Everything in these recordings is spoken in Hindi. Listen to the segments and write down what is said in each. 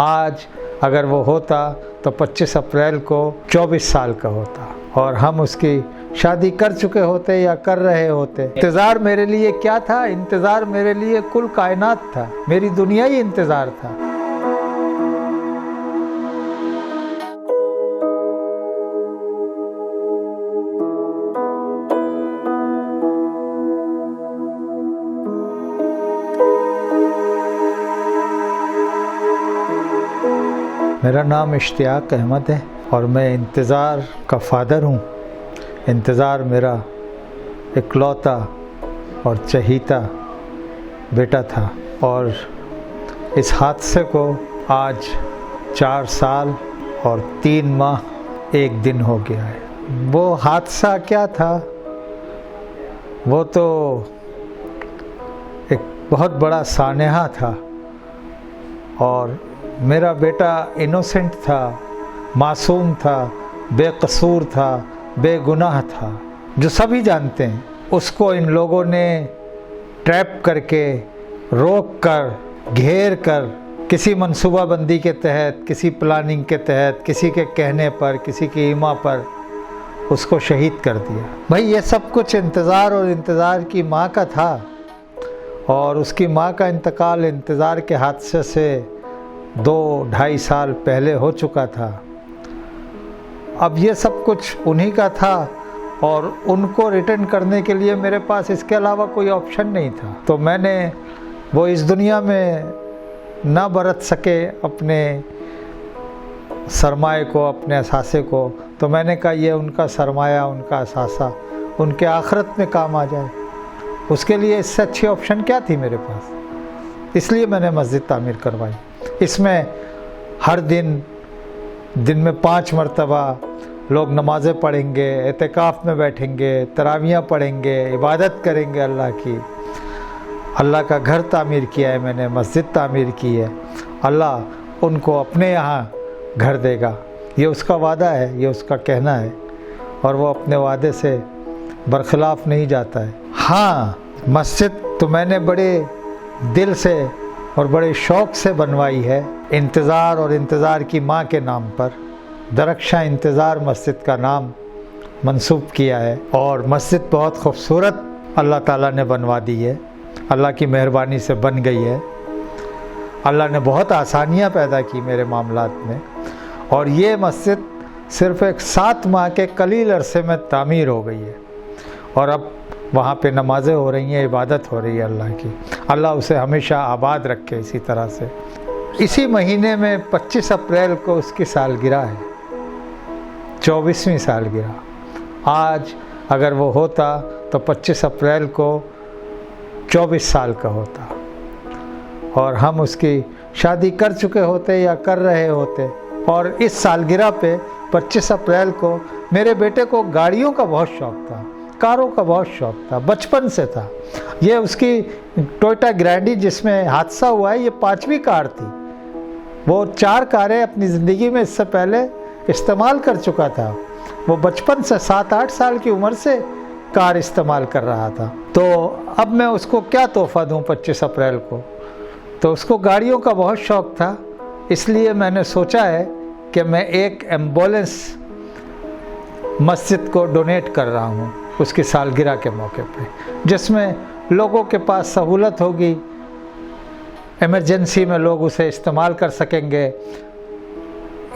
आज अगर वो होता तो 25 अप्रैल को 24 साल का होता और हम उसकी शादी कर चुके होते या कर रहे होते। इंतज़ार मेरे लिए क्या था? इंतज़ार मेरे लिए कुल कायनात था, मेरी दुनिया ही इंतज़ार था। मेरा नाम इश्तियाक अहमद है और मैं इंतज़ार का फ़ादर हूँ। इंतज़ार मेरा इकलौता और चहीता बेटा था और इस हादसे को आज 4 साल और 3 माह 1 दिन हो गया है। वो हादसा क्या था? वो तो एक बहुत बड़ा सानेहा था और मेरा बेटा इनोसेंट था, मासूम था, बेकसूर था, बेगुनाह था, जो सभी जानते हैं। उसको इन लोगों ने ट्रैप करके, रोक कर, घेर कर, किसी मंसूबाबंदी के तहत, किसी प्लानिंग के तहत, किसी के कहने पर, किसी की ईमा पर उसको शहीद कर दिया। भाई ये सब कुछ इंतज़ार और इंतज़ार की माँ का था और उसकी माँ का इंतकाल इंतज़ार के हादसे से 2-2.5 साल पहले हो चुका था। अब ये सब कुछ उन्हीं का था और उनको रिटर्न करने के लिए मेरे पास इसके अलावा कोई ऑप्शन नहीं था। तो मैंने वो इस दुनिया में ना बरत सके अपने सरमाए को, अपने असासे को, तो मैंने कहा ये उनका सरमाया, उनका असासा उनके आखिरत में काम आ जाए। उसके लिए इससे अच्छी ऑप्शन क्या थी मेरे पास? इसलिए मैंने मस्जिद तामीर करवाई। इसमें हर दिन में 5 मरतबा लोग नमाज़ें पढ़ेंगे, एतिकाफ़ में बैठेंगे, तरावियाँ पढ़ेंगे, इबादत करेंगे अल्लाह की। अल्लाह का घर तामीर किया है मैंने, मस्जिद तामीर की है। अल्लाह उनको अपने यहाँ घर देगा, ये उसका वादा है, ये उसका कहना है और वो अपने वादे से बरखिलाफ़ नहीं जाता है। हाँ, मस्जिद तो मैंने बड़े दिल से और बड़े शौक़ से बनवाई है, इंतज़ार और इंतज़ार की माँ के नाम पर। दरख्शां इंतज़ार मस्जिद का नाम मंसूब किया है और मस्जिद बहुत खूबसूरत अल्लाह ताला ने बनवा दी है, अल्लाह की मेहरबानी से बन गई है। अल्लाह ने बहुत आसानियाँ पैदा की मेरे मामलात में और ये मस्जिद सिर्फ़ एक 7 माह के कलील अरसे में तामीर हो गई है और अब वहाँ पे नमाज़ें हो रही हैं, इबादत हो रही है अल्लाह की। अल्लाह उसे हमेशा आबाद रखे इसी तरह से। इसी महीने में 25 अप्रैल को उसकी सालगिरह है, 24वीं सालगिरह। आज अगर वो होता तो 25 अप्रैल को 24 साल का होता और हम उसकी शादी कर चुके होते या कर रहे होते। और इस सालगिरह पे 25 अप्रैल को मेरे बेटे को गाड़ियों का बहुत शौक़ था, कारों का बहुत शौक़ था, बचपन से था। ये उसकी टोयोटा ग्रैंडी जिसमें हादसा हुआ है, ये 5वीं कार थी। वो 4 कारें अपनी ज़िंदगी में इससे पहले इस्तेमाल कर चुका था। वो बचपन से 7-8 साल की उम्र से कार इस्तेमाल कर रहा था। तो अब मैं उसको क्या तोहफ़ा दूं 25 अप्रैल को? तो उसको गाड़ियों का बहुत शौक़ था, इसलिए मैंने सोचा है कि मैं एक एम्बुलेंस मस्जिद को डोनेट कर रहा हूँ उसकी सालगिरह के मौके पे, जिसमें लोगों के पास सहूलत होगी, इमरजेंसी में लोग उसे इस्तेमाल कर सकेंगे।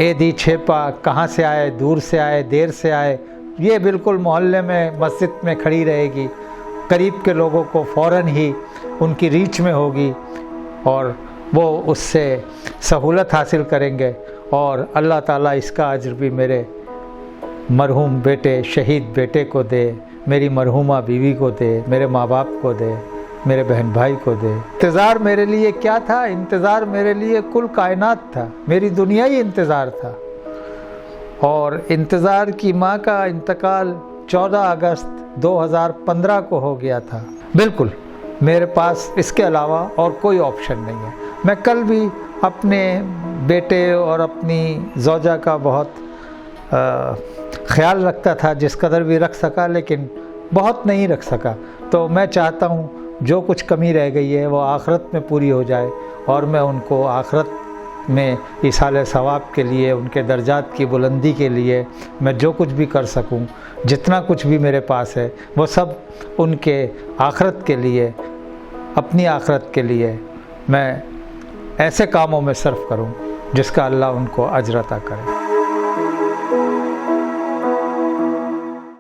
एदी छेपा कहाँ से आए, दूर से आए, देर से आए, ये बिल्कुल मोहल्ले में मस्जिद में खड़ी रहेगी। करीब के लोगों को फ़ौरन ही उनकी रीच में होगी और वो उससे सहूलत हासिल करेंगे और अल्लाह ताला इसका अज्र भी मेरे मरहूम बेटे, शहीद बेटे को दे, मेरी मरहूमा बीवी को दे, मेरे माँ बाप को दे, मेरे बहन भाई को दे। इंतज़ार मेरे लिए क्या था? इंतज़ार मेरे लिए कुल कायनात था, मेरी दुनिया ही इंतज़ार था। और इंतज़ार की माँ का इंतकाल 14 अगस्त 2015 को हो गया था। बिल्कुल मेरे पास इसके अलावा और कोई ऑप्शन नहीं है। मैं कल भी अपने बेटे और अपनी ज़ौजा का बहुत ख्याल रखता था, जिस कदर भी रख सका, लेकिन बहुत नहीं रख सका। तो मैं चाहता हूँ जो कुछ कमी रह गई है वो आखिरत में पूरी हो जाए और मैं उनको आखिरत में इसाले सवाब के लिए, उनके दर्जात की बुलंदी के लिए मैं जो कुछ भी कर सकूं, जितना कुछ भी मेरे पास है वो सब उनके आखरत के लिए, अपनी आखरत के लिए मैं ऐसे कामों में सर्फ करूं जिसका अल्लाह उनको अजर अता करे।